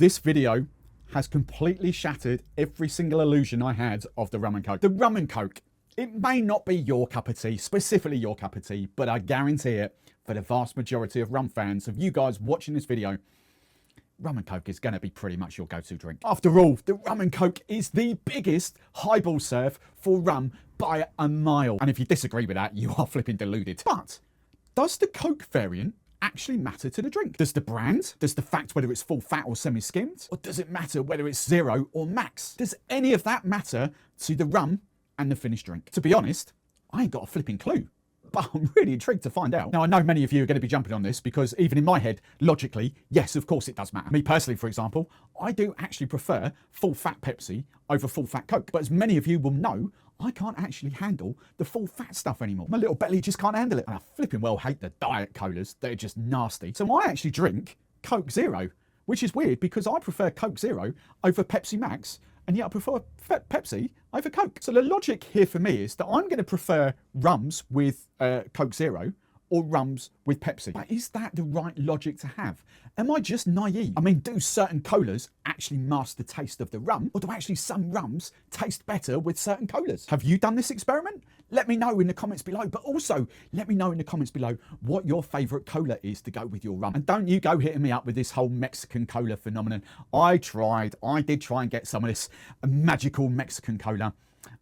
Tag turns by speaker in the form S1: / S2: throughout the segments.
S1: This video has completely shattered every single illusion I had of the Rum and Coke. The Rum and Coke, it may not be your cup of tea, specifically your cup of tea, but I guarantee it, for the vast majority of rum fans, of you guys watching this video, Rum and Coke is going to be pretty much your go-to drink. After all, the Rum and Coke is the biggest highball serve for rum by a mile. And if you disagree with that, you are flipping deluded. But does the Coke variant actually matter to the drink? Does the brand, does the fact whether it's full fat or semi-skimmed, or does it matter whether it's zero or max? Does any of that matter to the rum and the finished drink? To be honest, I ain't got a flipping clue, but I'm really intrigued to find out. Now, I know many of you are going to be jumping on this because even in my head, logically, yes, of course it does matter. Me personally, for example, I do actually prefer full fat Pepsi over full fat Coke. But as many of you will know, I can't actually handle the full fat stuff anymore. My little belly just can't handle it. And I flipping well hate the diet colas. They're just nasty. So I actually drink Coke Zero, which is weird because I prefer Coke Zero over Pepsi Max, and yet I prefer Pepsi over Coke. So the logic here for me is that I'm going to prefer rums with Coke Zero or rums with Pepsi. But is that the right logic to have? Am I just naive? I mean, do certain colas actually mask the taste of the rum? Or do actually some rums taste better with certain colas? Have you done this experiment? Let me know in the comments below, but also let me know in the comments below what your favorite cola is to go with your rum. And don't you go hitting me up with this whole Mexican cola phenomenon. I did try and get some of this magical Mexican cola.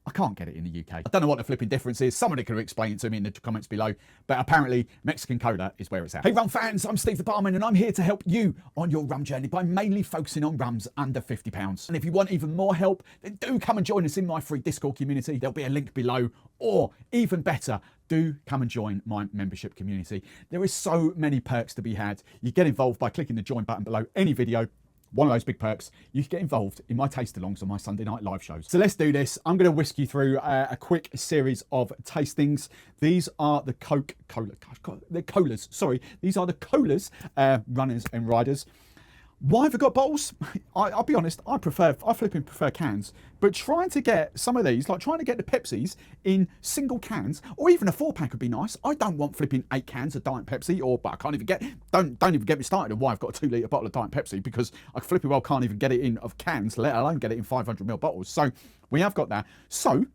S1: I can't get it in the UK. I don't know what the flipping difference is. Somebody could explain it to me in the comments below, but apparently Mexican cola is where it's at. Hey rum fans, I'm Steve the Barman and I'm here to help you on your rum journey by mainly focusing on rums under £50. And if you want even more help, then do come and join us in my free Discord community. There'll be a link below, or even better, do come and join my membership community. There is so many perks to be had. You get involved by clicking the join button below any video. One of those big perks, you can get involved in my taste-alongs on my Sunday night live shows. So let's do this. I'm going to whisk you through a quick series of tastings. These are the the colas. Sorry, these are the colas, runners and riders. Why have I got bottles? I'll be honest, I flipping prefer cans. But trying to get some of these, like trying to get the Pepsis in single cans, or even a 4-pack would be nice. I don't want flipping 8 cans of Diet Pepsi, but I can't even get, don't even get me started on why I've got a 2-litre bottle of Diet Pepsi, because I flipping well can't even get it in of cans, let alone get it in 500ml bottles. So we have got that. So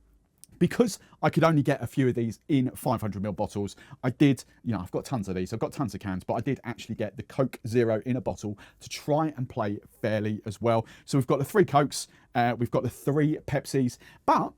S1: because I could only get a few of these in 500ml bottles, I did, I've got tons of these, I've got tons of cans, but I did actually get the Coke Zero in a bottle to try and play fairly as well. So we've got the 3 Cokes, we've got the 3 Pepsis, but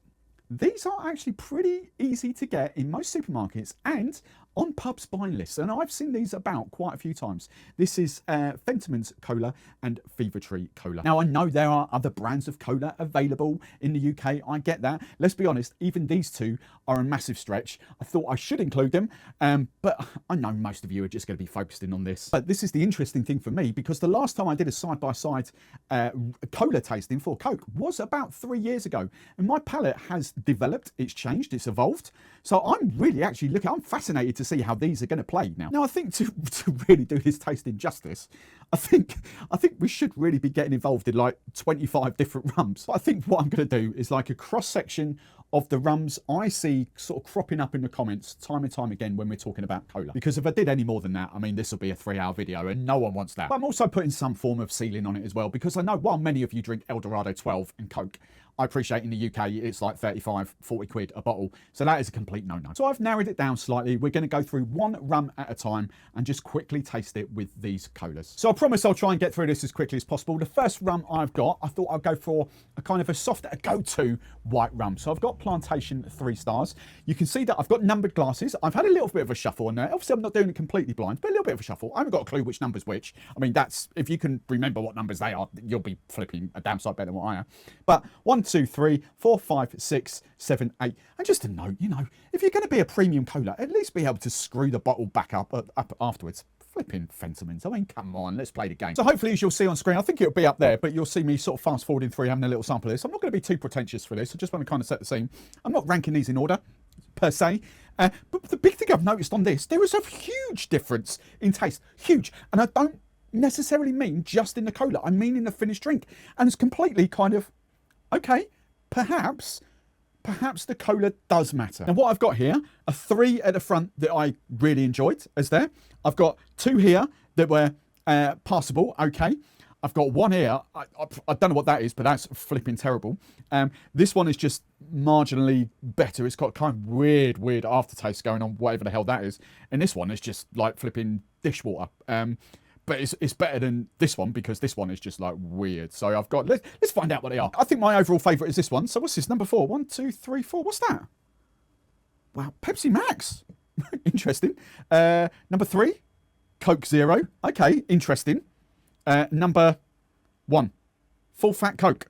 S1: these are actually pretty easy to get in most supermarkets and on pubs buying lists, and I've seen these about quite a few times. This is Fentiman's Cola and Fever Tree Cola. Now I know there are other brands of cola available in the UK, I get that. Let's be honest, even these two are a massive stretch. I thought I should include them, but I know most of you are just going to be focusing on this. But this is the interesting thing for me, because the last time I did a side-by-side cola tasting for Coke was about 3 years ago, and my palate has developed, it's changed, it's evolved. So I'm really actually I'm fascinated to see how these are going to play now. Now I think to really do this tasting justice, I think we should really be getting involved in like 25 different rums. But I think what I'm going to do is like a cross section of the rums I see sort of cropping up in the comments time and time again when we're talking about cola. Because if I did any more than that, I mean, this will be a 3-hour video and no one wants that. But I'm also putting some form of ceiling on it as well, because I know while many of you drink Eldorado 12 and Coke, I appreciate in the UK it's like 35, 40 quid a bottle. So that is a complete no-no. So I've narrowed it down slightly. We're going to go through one rum at a time and just quickly taste it with these colas. So I promise I'll try and get through this as quickly as possible. The first rum I've got, I thought I'd go for a kind of a softer, a go-to white rum. So I've got Plantation 3 stars. You can see that I've got numbered glasses. I've had a little bit of a shuffle on there. Obviously I'm not doing it completely blind, but a little bit of a shuffle. I haven't got a clue which number's which. I mean, that's, if you can remember what numbers they are, you'll be flipping a damn sight better than what I am. But 1, 2, 3, 4, 5, 6, 7, 8. And just a note, if you're going to be a premium cola, at least be able to screw the bottle back up afterwards. Flipping Fentimans. I mean, come on, let's play the game. So hopefully, as you'll see on screen, I think it'll be up there, but you'll see me sort of fast forwarding through, having a little sample of this. I'm not going to be too pretentious for this. I just want to kind of set the scene. I'm not ranking these in order, per se. But the big thing I've noticed on this, there is a huge difference in taste. Huge. And I don't necessarily mean just in the cola. I mean in the finished drink. And it's completely kind of, okay, perhaps the cola does matter. Now what I've got here are 3 at the front that I really enjoyed as there. I've got 2 here that were passable, okay. I've got one here. I don't know what that is, but that's flipping terrible. This one is just marginally better. It's got kind of weird aftertaste going on, whatever the hell that is. And this one is just like flipping dishwater. But it's better than this one because this one is just like weird. So I've got, let's find out what they are. I think my overall favourite is this one. So what's this, number 4? 1, 2, 3, 4. What's that? Wow, Pepsi Max. Interesting. Number 3, Coke Zero. Okay, interesting. Number 1, full fat Coke.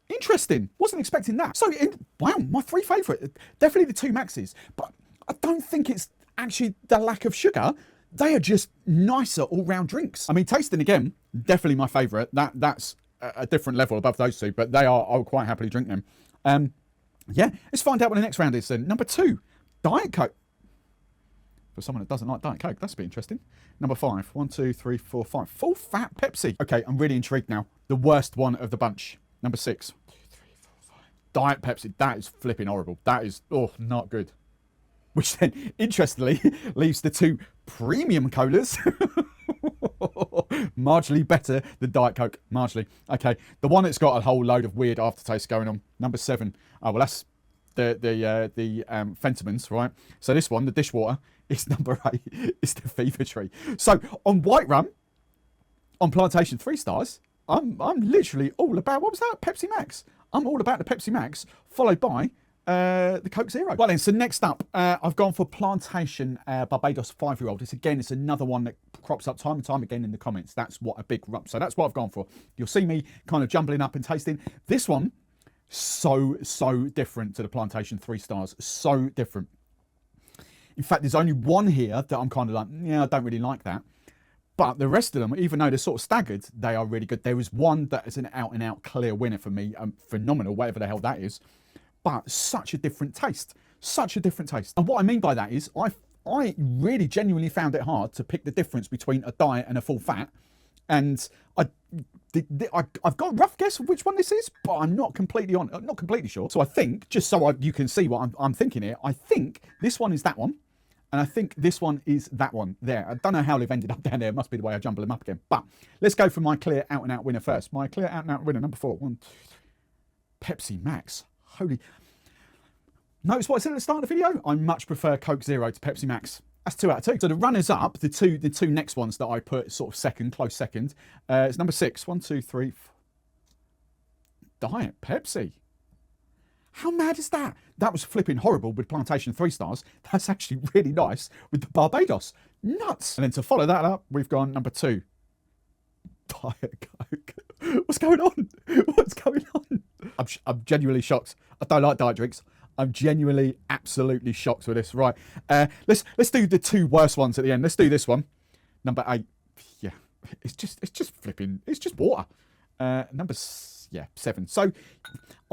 S1: Interesting. Wasn't expecting that. So, wow, my 3 favourite. Definitely the 2 Maxes. But I don't think it's actually the lack of sugar. They are just nicer all-round drinks. I mean, tasting again, definitely my favourite. That's a different level above those 2, but I'll quite happily drink them. Yeah, let's find out what the next round is then. Number 2, Diet Coke. For someone that doesn't like Diet Coke, that's a bit interesting. Number 5, 1, 2, 3, 4, 5. Full fat Pepsi. Okay, I'm really intrigued now. The worst one of the bunch. Number 6, 1, 2, 3, 4, 5. Diet Pepsi. That is flipping horrible. That is, not good. Which then, interestingly, leaves the 2 premium colas marginally better than Diet Coke. Marginally. Okay, the one that's got a whole load of weird aftertaste going on. Number 7. Oh, well, that's the Fentimans, right? So this one, the dishwater, is number 8. It's the Fever Tree. So on White Rum, on Plantation 3 stars, I'm literally all about, what was that? Pepsi Max. I'm all about the Pepsi Max, followed by the Coke Zero. Well then, so next up, I've gone for Plantation Barbados 5-year-old. It's another one that crops up time and time again in the comments. That's what a big rum. So that's what I've gone for. You'll see me kind of jumbling up and tasting. This one, so different to the Plantation 3 stars. So different. In fact, there's only one here that I'm kind of like, yeah, I don't really like that. But the rest of them, even though they're sort of staggered, they are really good. There is one that is an out-and-out clear winner for me. Phenomenal, whatever the hell that is. But such a different taste. Such a different taste. And what I mean by that is I really genuinely found it hard to pick the difference between a diet and a full fat. And I've got a rough guess of which one this is, but I'm not completely sure. So I think, just so you can see what I'm thinking here, I think this one is that one. And I think this one is that one there. I don't know how they've ended up down there. It must be the way I jumble them up again. But let's go for my clear out-and-out winner first. My clear out-and-out winner, number 4. 1, 2, 3. Pepsi Max. Holy. Notice what I said at the start of the video? I much prefer Coke Zero to Pepsi Max. That's 2 out of 2. So the runners up, the two next ones that I put sort of second, close second, it's number 6. 1, 2, 3. 4. Diet Pepsi. How mad is that? That was flipping horrible with Plantation 3 stars. That's actually really nice with the Barbados. Nuts. And then to follow that up, we've gone number 2. Diet Coke. What's going on? What's going on? I'm genuinely shocked. I don't like diet drinks. I'm genuinely, absolutely shocked with this. Right. Let's do the 2 worst ones at the end. Let's do this one. Number 8. Yeah. It's just flipping. It's just water. Number 7. So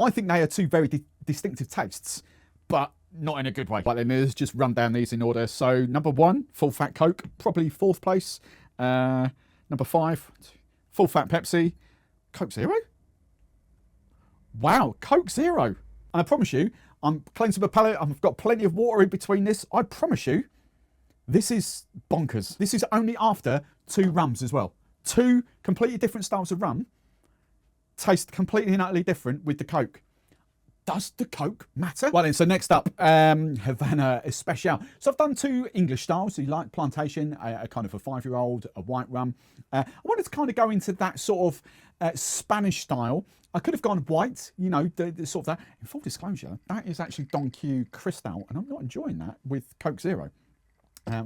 S1: I think they are 2 very distinctive tastes, but not in a good way. But then let's just run down these in order. So number 1, full fat Coke, probably 4th place. Number 5, full fat Pepsi. Coke Zero? Wow, Coke Zero. And I promise you, I'm cleansing my palate. I've got plenty of water in between this. I promise you, this is bonkers. This is only after 2 rums as well. 2 completely different styles of rum. Taste completely and utterly different with the Coke. Does the Coke matter? Well then, so next up, Havana Especial. So I've done 2 English styles. So you like Plantation, a kind of a 5-year-old, a white rum. I wanted to kind of go into that sort of Spanish style. I could have gone white, you know, the sort of that. In full disclosure, that is actually Don Q Cristal, and I'm not enjoying that with Coke Zero.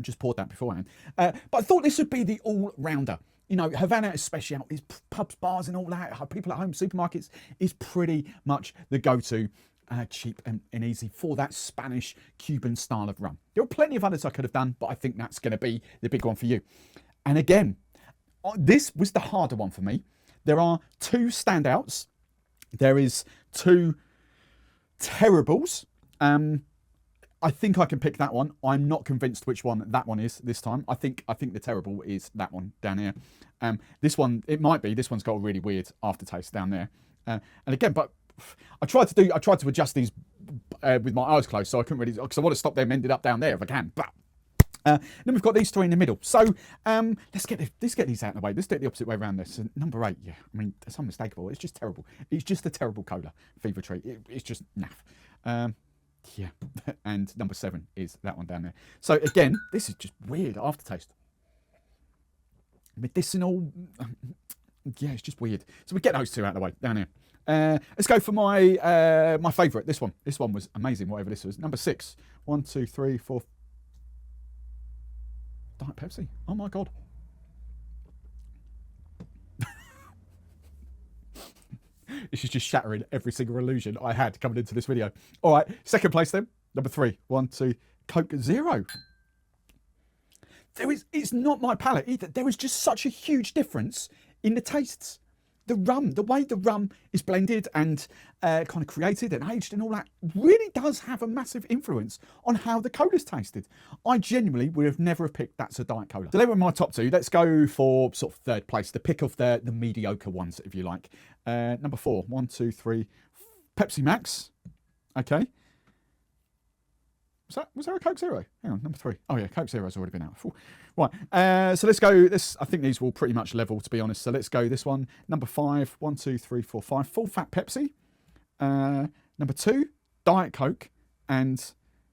S1: Just poured that beforehand. But I thought this would be the all-rounder. You know, Havana Especial is pubs, bars and all that. People at home, supermarkets is pretty much the go-to, cheap and easy for that Spanish Cuban style of rum. There are plenty of others I could have done, but I think that's going to be the big one for you. And again, this was the harder one for me. There are 2 standouts. There is 2 terribles. I think I can pick that one. I'm not convinced which one that one is this time. I think the terrible is that one down here. This one, it might be. This one's got a really weird aftertaste down there. And again, but I tried to adjust these with my eyes closed, so I couldn't really, because I want to stop them ended up down there if I can. But Then we've got these three in the middle. So let's get these out of the way. Let's do it the opposite way around this. And number 8, yeah, I mean, it's unmistakable. It's just terrible. It's just a terrible cola, Fever Tree. It's just naff. Yeah, and number 7 is that one down there. So again, this is just weird aftertaste. Medicinal, yeah, it's just weird. So we get those two out of the way down here. Let's go for my my favourite. This one. This one was amazing. Whatever this was, number 6. 1, 2, 3, 4. Diet Pepsi. Oh my god. This is just shattering every single illusion I had coming into this video. All right, second place then. Number 3. 1, 2. Coke Zero. It's not my palate either. There is just such a huge difference in the tastes. The rum, the way the rum is blended and kind of created and aged and all that really does have a massive influence on how the cola's tasted. I genuinely would have never picked that's a Diet Cola. So they were my top 2. Let's go for sort of third place, the pick of the mediocre ones, if you like. Number 4, 1, 2, 3, Pepsi Max. Okay. Was there a Coke Zero? Hang on, number 3. Oh yeah, Coke Zero's already been out. Right, so let's go. I think these will pretty much level, to be honest. So let's go this one. Number 5, 1, 2, 3, 4, 5. Full fat Pepsi. Number 2, Diet Coke. And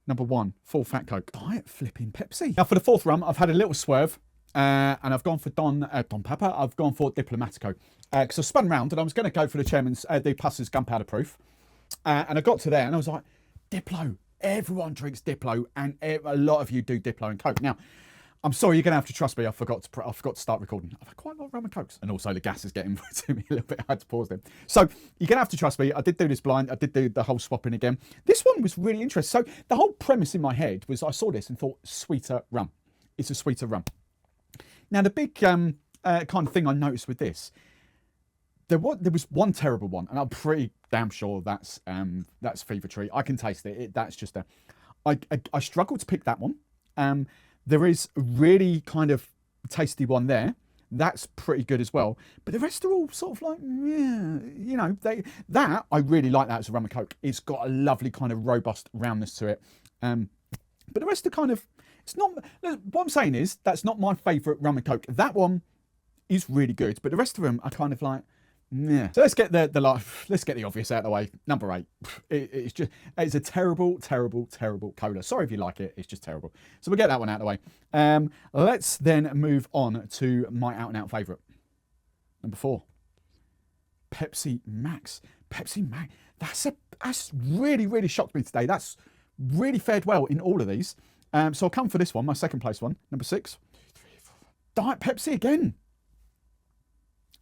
S1: number 1, full fat Coke. Diet flipping Pepsi. Now for the 4th rum, I've had a little swerve. And I've gone for Don Pepper. I've gone for Diplomatico. Because I spun round and I was going to go for the chairman's, the Puss's gunpowder proof. And I got to there and I was like, Diplo. Everyone drinks Diplo, and a lot of you do Diplo and Coke. Now, I'm sorry, you're going to have to trust me. I forgot to start recording. I've had quite a lot of rum and Cokes, and also the gas is getting to me a little bit. I had to pause them. So you're going to have to trust me. I did do this blind. I did do the whole swapping again. This one was really interesting. So the whole premise in my head was I saw this and thought sweeter rum. It's a sweeter rum. Now the big kind of thing I noticed with this. There was one terrible one, and I'm pretty damn sure that's Fever Tree. I can taste it. That's just I struggled to pick that one. There is a really kind of tasty one there. That's pretty good as well. But the rest are all sort of like, yeah, you know, that I really like that as a rum and Coke. It's got a lovely kind of robust roundness to it. But the rest are kind of, it's not. What I'm saying is that's not my favourite rum and Coke. That one is really good, but the rest of them are kind of like. Yeah. So let's get let's get the obvious out of the way. Number 8. It's a terrible, terrible, terrible cola. Sorry if you like it. It's just terrible. So we'll get that one out of the way. Let's then move on to my out and out favourite. Number 4. Pepsi Max. Pepsi Max. That's really, really shocked me today. That's really fared well in all of these. So I'll come for this one, my second place one. Number 6. 2, 3, 4. Diet Pepsi again.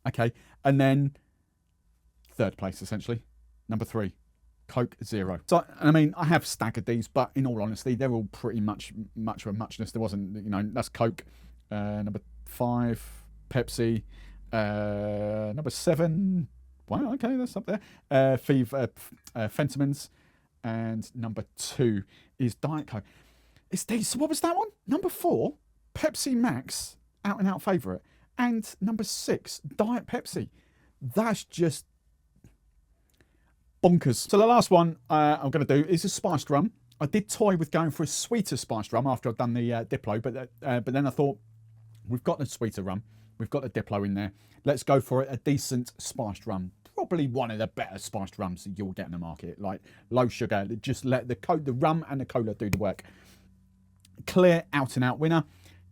S1: Okay, and then third place essentially, number 3, Coke Zero. So I mean, I have staggered these, but in all honesty, they're all pretty much of a muchness. There wasn't, you know, that's Coke. Number 5, Pepsi. Number 7. Wow, okay, that's up there. Fentimans, and number 2 is Diet Coke. It's these. So what was that one? Number 4, Pepsi Max, out and out favourite. And number 6, Diet Pepsi. That's just bonkers. So the last one I'm going to do is a spiced rum. I did toy with going for a sweeter spiced rum after I'd done the Diplo, but then I thought, we've got the sweeter rum. We've got the Diplo in there. Let's go for a decent spiced rum. Probably one of the better spiced rums that you'll get in the market. Like low sugar. Just let the rum and the cola do the work. Clear out and out winner.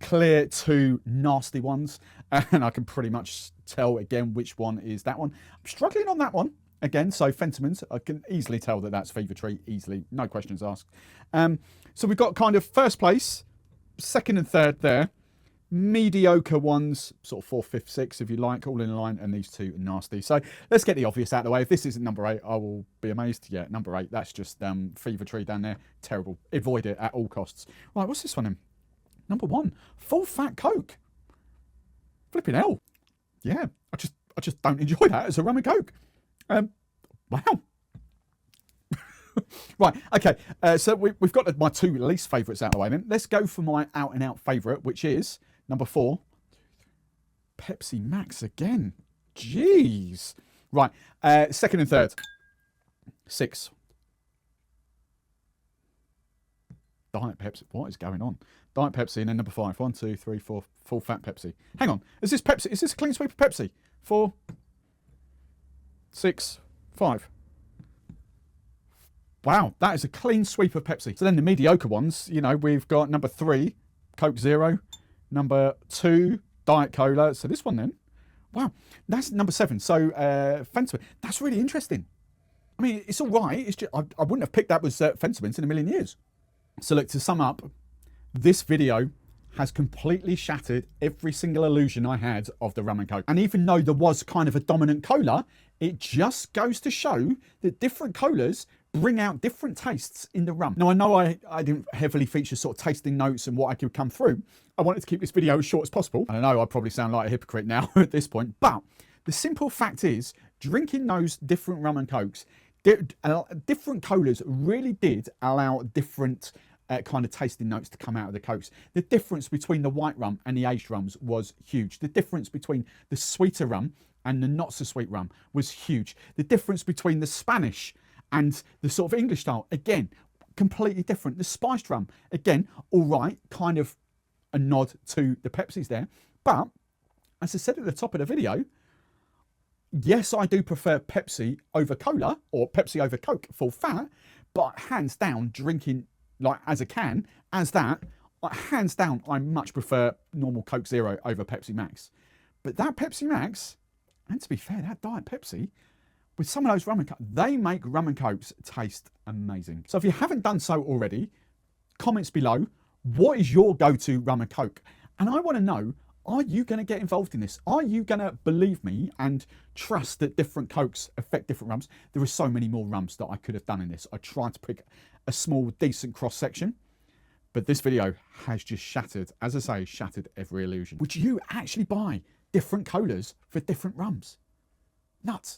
S1: Clear 2 nasty ones, and I can pretty much tell again which one is that one. I'm struggling on that one again. So Fentimans, I can easily tell that that's Fever Tree, easily, no questions asked. So we've got kind of first place, second and third there, mediocre ones, sort of 4th, 5th, 6th if you like, all in line, and these 2 nasty. So let's get the obvious out of the way. If this isn't number 8, I will be amazed. Yeah, number 8, that's just Fever Tree down there. Terrible. Avoid it at all costs. Right, what's this one then? Number 1, full fat Coke. Flipping hell. Yeah, I just don't enjoy that as a rum and Coke. Wow. Right, okay. So we've got my 2 least favourites out of the way then. Let's go for my out and out favourite, which is number 4, Pepsi Max again. Jeez. Right, second and third. 6. Diet Pepsi. What is going on? Diet Pepsi, and then number 5. 1, 2, 3, 4, full fat Pepsi. Hang on, is this Pepsi? Is this a clean sweep of Pepsi? 4, 6, 5. Wow, that is a clean sweep of Pepsi. So then the mediocre ones, you know, we've got number 3, Coke Zero, number 2, Diet Cola. So this one then, wow, that's number 7. So Fentimans, that's really interesting. I mean, it's all right. It's just, I wouldn't have picked that was Fentimans in a million years. So look, to sum up, this video has completely shattered every single illusion I had of the Rum and Coke. And even though there was kind of a dominant cola, it just goes to show that different colas bring out different tastes in the rum. Now, I know I didn't heavily feature sort of tasting notes and what I could come through. I wanted to keep this video as short as possible. And I know I probably sound like a hypocrite now at this point, but the simple fact is, drinking those different Rum and Cokes, different colas really did allow different kind of tasting notes to come out of the Cokes. The difference between the white rum and the aged rums was huge. The difference between the sweeter rum and the not so sweet rum was huge. The difference between the Spanish and the sort of English style, again, completely different. The spiced rum, again, all right, kind of a nod to the Pepsis there. But as I said at the top of the video, yes, I do prefer Pepsi over Cola or Pepsi over Coke full fat, but hands down, drinking like as a can, as that, hands down, I much prefer normal Coke Zero over Pepsi Max. But that Pepsi Max, and to be fair, that Diet Pepsi, with some of those Rum and Coke, they make Rum and Cokes taste amazing. So if you haven't done so already, comments below, what is your go-to Rum and Coke? And I want to know, are you going to get involved in this? Are you going to believe me and trust that different Cokes affect different rums? There are so many more rums that I could have done in this. I tried to pick a small, decent cross-section, but this video has just shattered, as I say, shattered every illusion. Would you actually buy different colas for different rums? Nuts.